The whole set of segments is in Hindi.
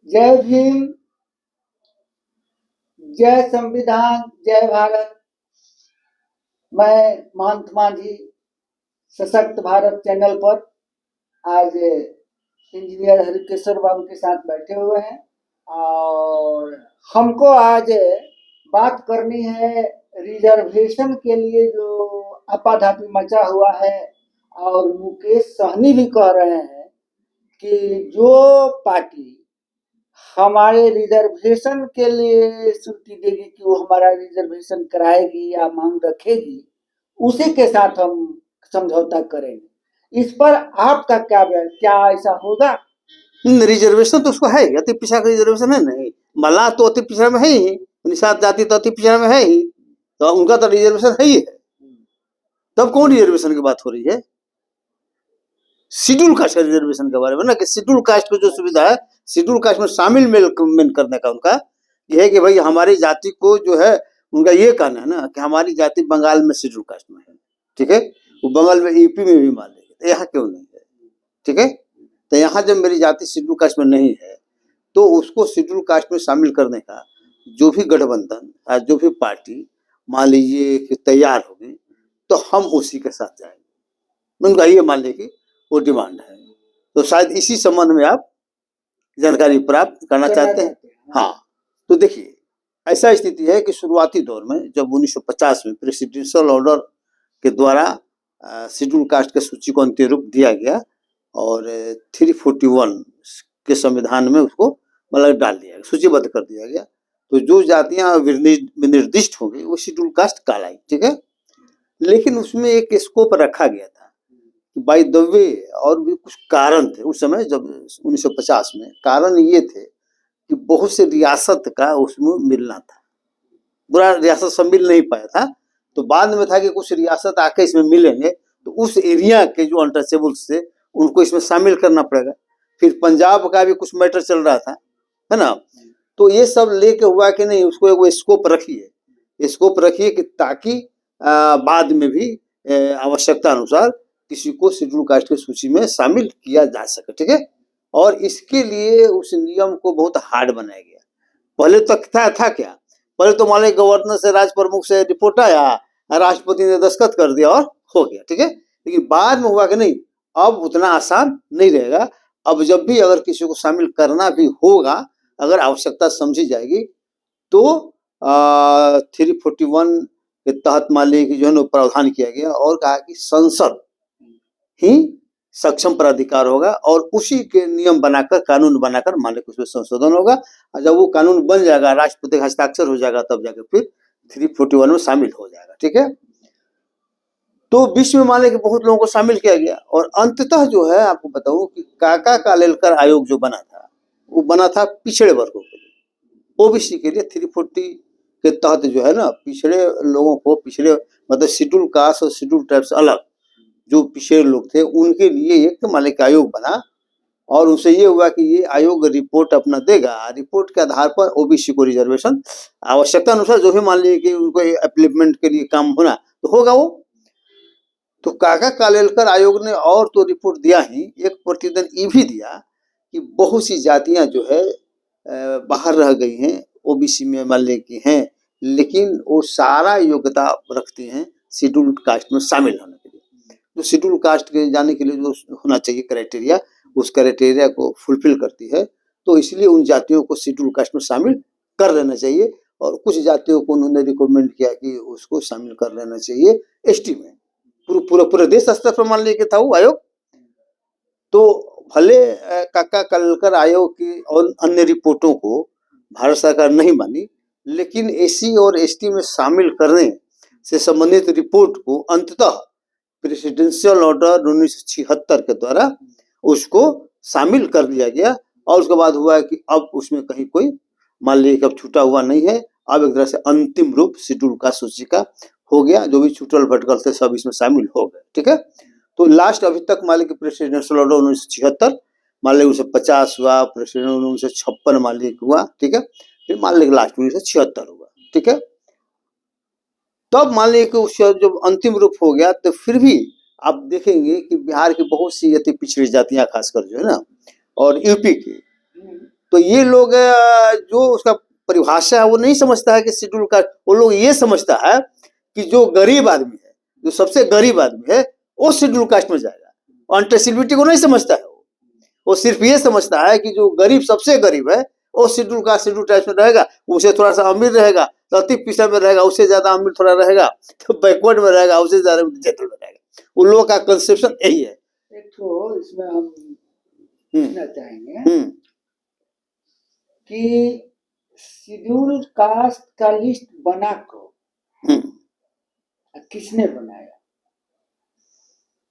जय भीम, जय संविधान, जय भारत। मैं महंत मांझी सशक्त भारत चैनल पर आज इंजीनियर हरिकेश्वर बाबू के साथ बैठे हुए हैं और हमको आज बात करनी है रिजर्वेशन के लिए जो आपाधापी मचा हुआ है। और मुकेश सहनी भी कह रहे हैं कि जो पार्टी हमारे रिजर्वेशन के लिए श्रुति देगी कि वो हमारा रिजर्वेशन कराएगी या मांग रखेगी, उसी के साथ हम समझौता करेंगे। इस पर आपका क्या बयान, क्या ऐसा होगा? रिजर्वेशन तो उसको है, अति पिछड़ा का रिजर्वेशन है नहीं। मल्लाह तो अति पिछड़ा में है ही, निषाद जाति तो अति पिछड़ा में है ही, तो उनका तो रिजर्वेशन है ही है। तब कौन रिजर्वेशन की बात हो रही है? शेड्यूल कास्ट का रिजर्वेशन के बारे में ना, कि शेड्यूल कास्ट को जो सुविधा है शेड्यूल कास्ट में शामिल करने का उनका यह है कि भाई हमारी जाति को जो है, उनका ये कहना है ना कि हमारी जाति बंगाल में शेड्यूल कास्ट में है, ठीक है, वो बंगाल में यूपी में भी मान लेंगे, तो यहाँ क्यों नहीं है? ठीक है, तो यहाँ जब मेरी जाति शेड्यूल कास्ट में नहीं है तो उसको शेड्यूल कास्ट में शामिल करने का जो भी गठबंधन या जो भी पार्टी मान लीजिए कि तैयार होगी तो हम उसी के साथ जाएंगे। उनका ये मान लीजिए कि वो डिमांड है, तो शायद इसी संबंध में आप जानकारी प्राप्त करना चाहते हैं। हाँ, तो देखिए ऐसा स्थिति है कि शुरुआती दौर में जब 1950 में प्रेसिडेंशियल ऑर्डर के द्वारा शेड्यूल कास्ट के सूची को अंतिम रूप दिया गया और 341 के संविधान में उसको मतलब डाल दिया गया, सूचीबद्ध कर दिया गया। तो जो जातियां विनिर्दिष्ट होंगी वो शेड्यूल कास्ट कहलाई, ठीक है। लेकिन उसमें एक स्कोप रखा गया था बाय द वे, और भी कुछ कारण थे उस समय जब 1950 में। कारण ये थे कि बहुत से रियासत का उसमें मिलना था, पूरा रियासत सब मिल नहीं पाया था, तो बाद में था कि कुछ रियासत आके इसमें मिलेंगे तो उस एरिया के जो अनटचेबल्स थे उनको इसमें शामिल करना पड़ेगा। फिर पंजाब का भी कुछ मैटर चल रहा था, है ना। तो ये सब लेके हुआ कि नहीं, उसको एक स्कोप रखिए कि ताकि बाद में भी आवश्यकता अनुसार किसी को शेड्यूल कास्ट की सूची में शामिल किया जा सके, ठीक है। और इसके लिए उस नियम को बहुत हार्ड बनाया गया। पहले तक था क्या, पहले तो मान लीजिए गवर्नर से, राज प्रमुख से रिपोर्ट आया, राष्ट्रपति ने दस्तखत कर दिया और हो गया, ठीक है। लेकिन बाद में हुआ कि नहीं, अब उतना आसान नहीं रहेगा। अब जब भी अगर किसी को शामिल करना भी होगा, अगर आवश्यकता समझी जाएगी तो 341 के तहत मान लीजिए जो है प्रावधान किया गया और कहा कि संसद ही सक्षम प्राधिकार होगा और उसी के नियम बनाकर, कानून बनाकर मान लीजिए उसमें संशोधन होगा। और जब वो कानून बन जाएगा, राष्ट्रपति का हस्ताक्षर हो जाएगा, तब जाकर फिर 341 में शामिल हो जाएगा, ठीक है। तो विश्व में मान लीजिए बहुत लोगों को शामिल किया गया और अंततः जो है आपको बताऊं कि काका कालेलकर आयोग जो बना था, वो बना था पिछड़े वर्गों के लिए, ओबीसी के लिए। 340 के तहत जो है ना, पिछड़े लोगों को, पिछड़े मतलब शेड्यूल कास्ट और शेड्यूल ट्राइब से अलग जो पिछड़े लोग थे उनके लिए एक मालिक आयोग बना। और उनसे ये हुआ कि ये आयोग रिपोर्ट अपना देगा, रिपोर्ट के आधार पर ओबीसी को रिजर्वेशन आवश्यकता अनुसार जो भी मान लीजिए कि उनको एप्लीमेंट के लिए काम होना तो होगा वो। तो काका कालेलकर आयोग ने और तो रिपोर्ट दिया ही, एक प्रतिवेदन ये भी दिया कि बहुत सी जातियां जो है बाहर रह गई हैं, ओबीसी में मान लीजिए कि हैं, लेकिन वो सारा योग्यता रखती हैं शेड्यूल कास्ट में शामिल होने के लिए। तो शेड्यूल कास्ट के जाने के लिए जो होना चाहिए क्राइटेरिया, उस क्राइटेरिया को फुलफिल करती है, तो इसलिए उन जातियों को शेड्यूल कास्ट में शामिल कर लेना चाहिए। और कुछ जातियों को उन्होंने रिकमेंड किया कि उसको शामिल कर लेना चाहिए एसटी में। पूरे देश स्तर पर मान लीजिए था वो आयोग। तो भले काका कालेलकर आयोग की और अन्य रिपोर्टों को भारत सरकार नहीं मानी, लेकिन एसी और एसटी में शामिल करने से संबंधित रिपोर्ट को अंततः प्रेसिडेंशियल ऑर्डर 1976 के द्वारा उसको शामिल कर दिया गया। और उसके बाद हुआ है कि अब उसमें कहीं कोई मान लीजिए अब छूटा हुआ नहीं है, अब एक तरह से अंतिम रूप शेड्यूल का सूची का हो गया। जो भी छूटल भटकल थे सब इसमें शामिल हो गए, ठीक है। तो लास्ट अभी तक मान लीजिए प्रेसिडेंशियल ऑर्डर 1976, मान लीजिए 1950 हुआ, प्रेसिडेंट 1956 मान लीजिए हुआ, ठीक है। फिर मान लीजिए लास्ट 1976 हुआ, ठीक है। तब मान लीजिए कि जब अंतिम रूप हो गया तो फिर भी आप देखेंगे कि बिहार की बहुत सी अति पिछड़ी जातियां खासकर जो है ना, और यूपी की, तो ये लोग जो उसका परिभाषा है वो नहीं समझता है कि शेड्यूल कास्ट, वो लोग ये समझता है कि जो गरीब आदमी है, जो सबसे गरीब आदमी है, वो शेड्यूल कास्ट में जाएगा। अनट्रेसेबिलिटी को नहीं समझता है वो सिर्फ ये समझता है कि जो गरीब सबसे गरीब है वो शेड्यूल कास्ट शेड्यूल कास्ट में रहेगा, उसे थोड़ा सा अमीर रहेगा तो अति पिछड़ा में रहेगा, उससे ज्यादा अमीर थोड़ा रहेगा तो बैकवर्ड में रहेगा, उससे ज्यादा जनरल में रहेगा। उन लोगों का कंसेप्शन यही है। एक तो इसमें हम पूछना चाहेंगे हम्म कि शेड्यूल कास्ट का लिस्ट बना को किसने बनाया?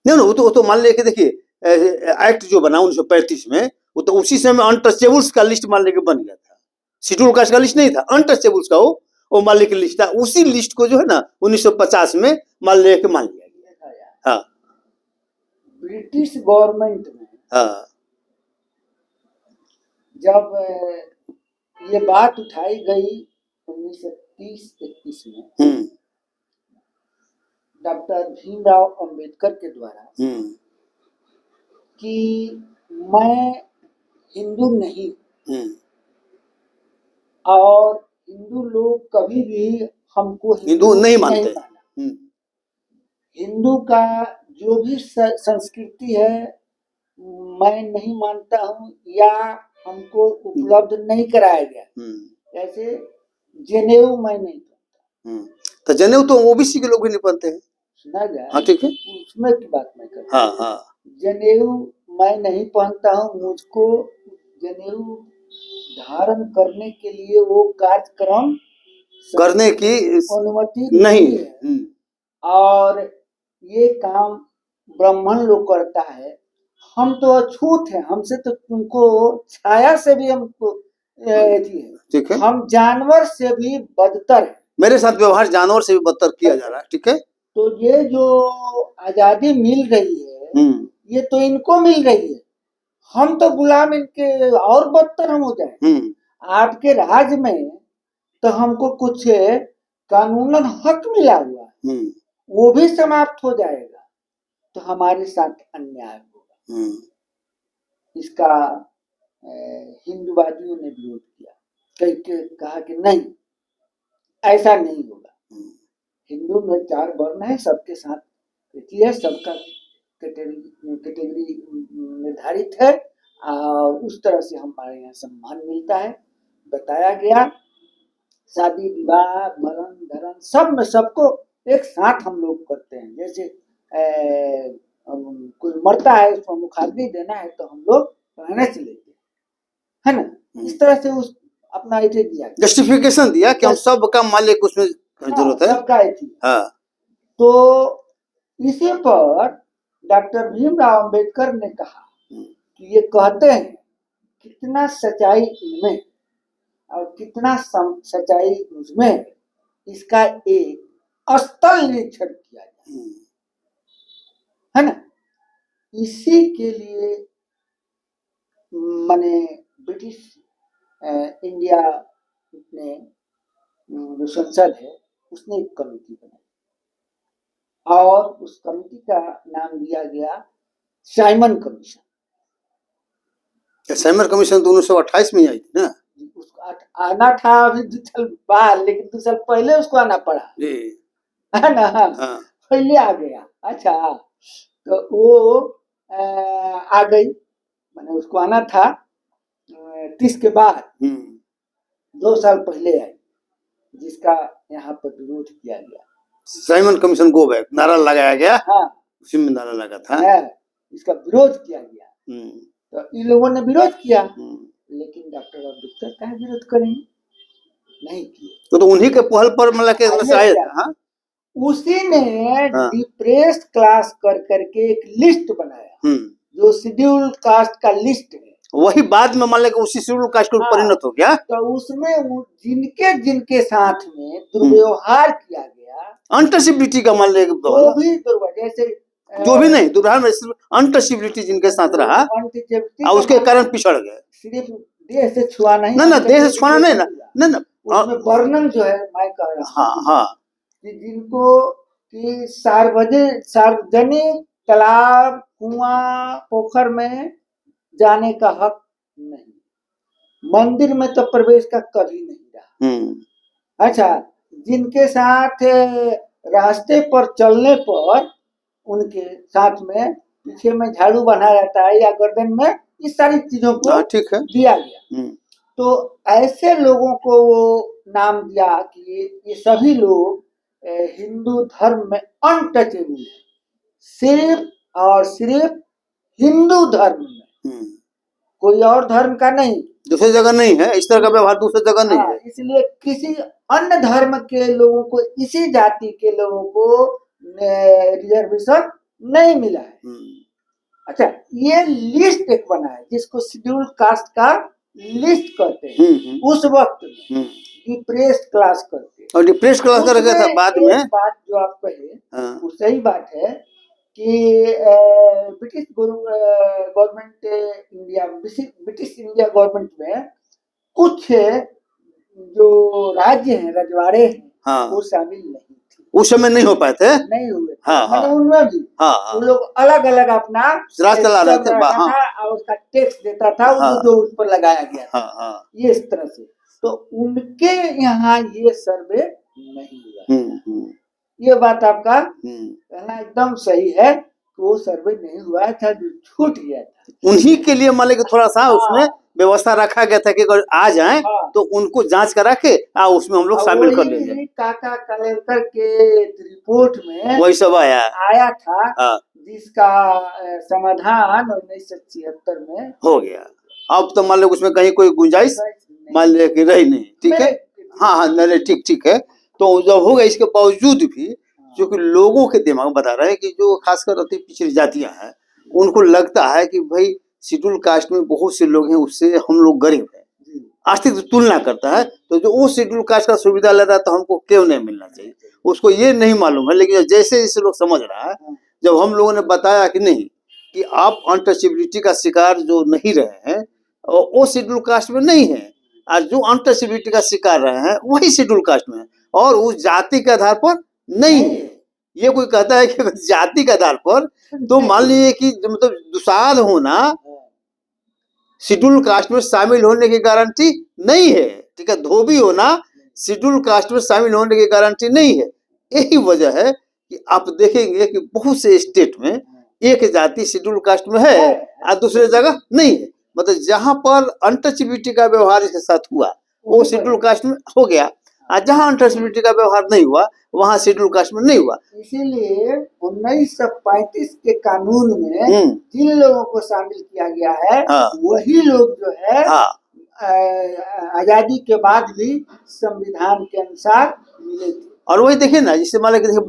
नहीं, वो तो मान लेके देखिए एक्ट जो बना 1935 में, वो तो उसी समय अनटचेबल्स का लिस्ट मान लेके बन गया था। शेड्यूल कास्ट का लिस्ट नहीं था, अनटचेबल्स का वो मान लेके लिस्ट था। उसी लिस्ट को जो है ना 1950 में मान लिया गया। हाँ, ब्रिटिश गवर्नमेंट में हाँ, जब ये बात उठाई गई 1930-31 में डॉक्टर भीमराव अंबेडकर के द्वारा कि मैं हिंदू नहीं, और हिंदू लोग कभी भी हमको हिंदू नहीं मानते। माना। हिंदू का जो भी संस्कृति है मैं नहीं मानता हूँ या हमको उपलब्ध नहीं कराया गया। जैसे जनेऊ मैं नहीं पहनता। तो जनेऊ तो ओबीसी के लोग भी नहीं पहनते हैं। सुना जाए? हाँ, ठीक है, उसमें की बात मैं कर रहा हूँ। हाँ, जनेऊ मैं नहीं पहनता हूँ, मुझको जनेऊ धारण करने के लिए वो कार्यक्रम करने की अनुमति नहीं है। और ये काम ब्राह्मण लोग करता है। हम तो अछूत हैं, हमसे तो तुमको छाया से भी हमको ठीक है, हम जानवर से भी बदतर है। मेरे साथ व्यवहार जानवर से भी बदतर किया जा रहा है। ठीक है, तो ये जो आजादी मिल रही है ये तो इनको मिल रही है, हम तो गुलाम इनके और बदतर हम हो जाए। आपके राज में तो हमको कुछ कानूनन हक मिला हुआ है, वो भी समाप्त हो जाएगा तो हमारे साथ अन्याय होगा। इसका हिंदूवादियों ने विरोध किया, कहा कि नहीं ऐसा नहीं होगा। हिंदू में 4 वर्ण है, सबके साथ है, सबका कैटेगरी निर्धारित है और उस तरह से हमारे यहाँ सम्मान मिलता है। बताया गया शादी विवाह मरण धरण सब में सबको एक साथ हम लोग करते हैं। जैसे कोई मरता है उसको मुखाग्नि देना है तो हम लोग रहने से लेते हैं, है ना। इस तरह से उस अपना इसे दिया, जस्टिफिकेशन दिया कि हम सब का मालिक उसमें जरूरत है, सबका हाँ। तो इसी पर डॉक्टर भीमराव अंबेडकर ने कहा कि ये कहते हैं कितना सच्चाई इनमें और कितना सच्चाई उसमें, इसका एक स्थल निरीक्षण किया जाए, है ना। इसी के लिए माने ब्रिटिश इंडिया ने जो संसद है उसने एक कमेटी बनाई और उस कमेटी का नाम दिया गया साइमन कमीशन। साइमन कमीशन तो 1928 में आई थी ना। उसको आना था अभी 2 साल बाद, लेकिन 2 साल पहले उसको आना पड़ा, है ना। हाँ। पहले आ गया। अच्छा, तो वो आ गई, मैंने उसको आना था 30 के बाद 2 साल पहले आई, जिसका यहाँ पर विरोध किया गया। साइमन कमीशन गो बैक नारा लगाया गया। हाँ, उसी में नारा लगा था, इसका विरोध किया गया। तो इन लोगों ने विरोध किया, लेकिन डॉक्टर अम्बेडकर का विरोध करेंगे, नहीं किए। तो उन्हीं के पहल पर मतलब के शायद उसी ने डिप्रेस्ड क्लास कर करके एक लिस्ट बनाया जो शेड्यूल कास्ट का लिस्ट है। वही बाद में मान लेकर उसी शेड्यूल कास्ट को परिणत हो गया। तो उसमें जिनके साथ में दुर्व्यवहार किया गया, अनटचेबिलिटी का मान लेकर वो भी जैसे जो भी नहीं दुर्व्यवहार में अनटचेबिलिटी जिनके साथ रहा और उसके कारण पिछड़ गए। सिर्फ देह से छुआ नहीं, ना देह से छुआना नहीं ना, उसमें वर्णन जो है मैं कह रहा हूँ। हाँ, कि जिनको कि सार्वजनिक तालाब कुआं पोखर में जाने का हक नहीं, मंदिर में तो प्रवेश का कभी नहीं रहा। अच्छा, जिनके साथ रास्ते पर चलने पर उनके साथ में पीछे में झाड़ू बना रहता है या गर्दन में, इस सारी चीजों को ठीक है। दिया गया। तो ऐसे लोगों को वो नाम दिया कि ये सभी लोग हिंदू धर्म में अनटचेबल है, सिर्फ और सिर्फ हिंदू धर्म में, कोई और धर्म का नहीं, दूसरी जगह नहीं है। इस तरह का व्यवहार दूसरी जगह नहीं है। इसलिए किसी अन्य धर्म के लोगों को, इसी जाति के लोगों को रिजर्वेशन नहीं मिला है। अच्छा, ये लिस्ट एक बना है जिसको शेड्यूल कास्ट का लिस्ट कहते हैं। उस वक्त डिप्रेस्ड क्लास करते हैं, और डिप्रेस्ड क्लास का रखा था बाद में। बात जो आप कहे वो सही बात है कि British government India, British India government में कुछ जो राज्य हैं, रजवाड़े हैं, वो शामिल नहीं थे। उस समय नहीं हो पाए थे, नहीं हुए। मतलब उनमें भी वो लोग अलग अलग अपना राज चला रहे थे और उसका टैक्स देता था जो उस पर लगाया गया था, ये इस तरह से। तो उनके यहाँ ये सर्वे नहीं हुआ। ये बात आपका कहना एकदम सही है, वो सर्वे नहीं हुआ था, जो छूट गया था। उन्हीं के लिए मान लीजिए थोड़ा सा उसमें व्यवस्था रखा गया था कि अगर आ जाएं तो उनको जांच करा के उसमें हम लोग शामिल कर लेंगे। काका कलेक्टर के रिपोर्ट में वही सब आया था, जिसका समाधान 1976 में हो गया। अब तो मान लो उसमें कहीं कोई गुंजाइश मान लीजिए कि रही नहीं। ठीक है, हाँ, नहीं, ठीक है। तो जब हो गया, इसके बावजूद भी जो कि लोगों के दिमाग बता रहे हैं कि जो खासकर अति पिछड़ी जातियां हैं, उनको लगता है कि भाई शेड्यूल कास्ट में बहुत से लोग हैं, उससे हम लोग गरीब हैं, आर्थिक तुलना करता है। तो जो वो शेड्यूल कास्ट का सुविधा ले रहा है तो हमको क्यों नहीं मिलना चाहिए, उसको ये नहीं मालूम है। लेकिन जैसे जैसे लोग समझ रहा है, जब हम लोगों ने बताया कि नहीं, कि आप अनटचेबिलिटी का शिकार जो नहीं रहे हैं वो शेड्यूल कास्ट में नहीं है, और जो अनटचेबिलिटी का शिकार रहे हैं वही शेड्यूल कास्ट में है, और उस जाति के आधार पर नहीं है। ये कोई कहता है कि जाति के आधार पर, तो मान लीजिए कि मतलब दुसाध होना शेड्यूल कास्ट में शामिल होने की गारंटी नहीं है। ठीक है, धोबी होना शेड्यूल कास्ट में शामिल होने की गारंटी नहीं है। यही वजह है कि आप देखेंगे कि बहुत से स्टेट में एक जाति शेड्यूल कास्ट में है और दूसरे जगह नहीं है। मतलब जहां पर अनटचेबिलिटी का व्यवहार इसके साथ हुआ वो शेड्यूल कास्ट में हो गया, और जहां अनटचेबिलिटी का व्यवहार नहीं हुआ वहां शेड्यूल कास्ट में नहीं हुआ। इसीलिए 1935 के कानून में जिन लोगों को शामिल किया गया है, वही लोग जो है आजादी के बाद भी संविधान के अनुसार मिले थे। और वही देखिए ना, जिससे मान लीजिए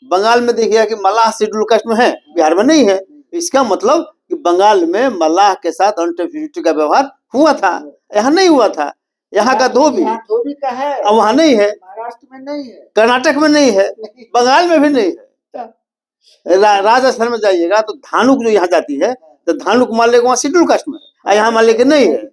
बंगाल में देखिए कि मल्लाह शेड्यूल कास्ट में है, बिहार में नहीं है। इसका मतलब कि बंगाल में मल्लाह के साथ अनटचेबिलिटी का व्यवहार हुआ था, यहाँ नहीं हुआ था। यहाँ का धोबी का है, अब वहाँ नहीं है, महाराष्ट्र में नहीं है, कर्नाटक में नहीं है, बंगाल में भी नहीं है। राजस्थान में जाइएगा तो धानुक जो यहाँ जाती है, तो धानुक मान लेगा वहाँ शेड्यूल कास्ट में है, यहाँ मान लेके नहीं है।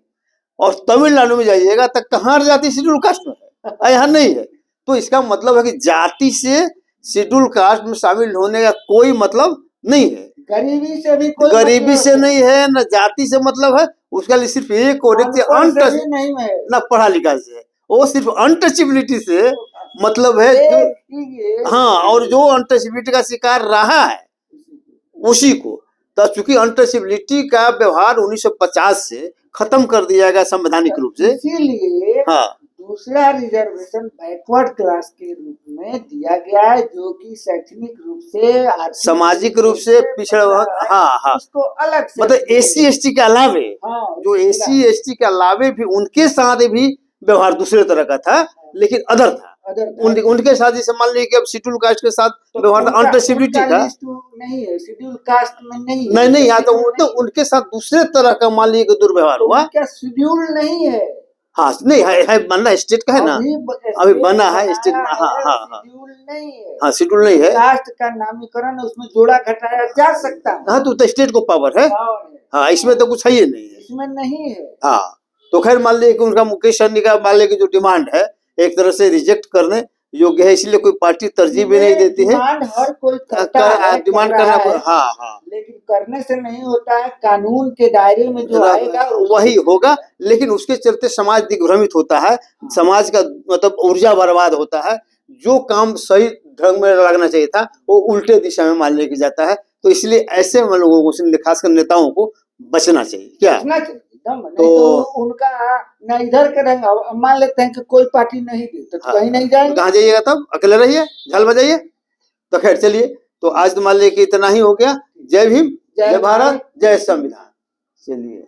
और तमिलनाडु में जाइएगा तो कहाँ जाति शेड्यूल कास्ट में है, यहाँ नहीं है। तो इसका मतलब है कि जाति से शेड्यूल कास्ट में शामिल होने का कोई मतलब नहीं है। गरीबी से भी कोई गरीबी से नहीं है, न जाति से मतलब है। उसका लिए सिर्फ एक और नहीं है, न पढ़ा लिखा से, वो सिर्फ अनटचेबिलिटी से मतलब है जो, हाँ, और जो अनटचेबिलिटी का शिकार रहा है उसी को। तो चूंकि अनटचेबिलिटी का व्यवहार 1950 से खत्म कर दिया गया संवैधानिक रूप से, इसीलिए दूसरा रिजर्वेशन बैकवर्ड क्लास के रूप में दिया गया है, जो कि शैक्षणिक रूप से, सामाजिक रूप से पिछड़ा, उसको अलग से, मतलब SC/ST के अलावे, जो SC/ST के अलावे भी उनके साथ भी व्यवहार दूसरे तरह का था, लेकिन अदर था। उनके साथ जैसे मान लीजिए कि अब शेड्यूल कास्ट के साथ व्यवहार अनटचेबिलिटी का नहीं है, शेड्यूल कास्ट में नहीं, नहीं आता, तो उनके साथ दूसरे तरह का मान लीजिए दुर्व्यवहार हुआ। क्या शेड्यूल नहीं है? हाँ, नहीं है, बनना स्टेट का है ना, अभी बना है स्टेट। शेड्यूल नहीं है, हाँ, शेड्यूल नहीं है। कास्ट का नामकरण उसमें जोड़ा घटाया जा सकता है। हाँ, तो स्टेट को पावर है। हाँ, इसमें तो कुछ है ही नहीं है, इसमें नहीं है। हाँ, तो खैर मान लीजिए कि उनका मुकेश सहनी का मान लीजिए जो डिमांड है एक तरह से रिजेक्ट करने योग्य है, इसलिए कोई पार्टी तरजीह भी नहीं देती है। डिमांड हर कोई करता है, डिमांड कर रहा करना, है, हाँ हाँ, लेकिन करने से नहीं होता है। कानून के दायरे में जो आएगा वही होगा, लेकिन उसके चलते समाज दिग्भ्रमित होता है, समाज का मतलब ऊर्जा बर्बाद होता है। जो काम सही ढंग में लगना चाहिए था वो उल्टे दिशा में मान लेके जाता है। तो इसलिए ऐसे लोगों को, खासकर नेताओं को बचना चाहिए। क्या बचना चाहिए एकदम, नहीं तो उनका न इधर करेंगे। अब मान लेते हैं कि कोई पार्टी नहीं दी तो कहीं नहीं जाएंगे। कहाँ जाइएगा, तब अकेले रहिए, झाल बजाइए। तो खैर चलिए, तो आज तो मान लिया कि इतना ही हो गया। जय भीम, जय भारत, जय संविधान। चलिए।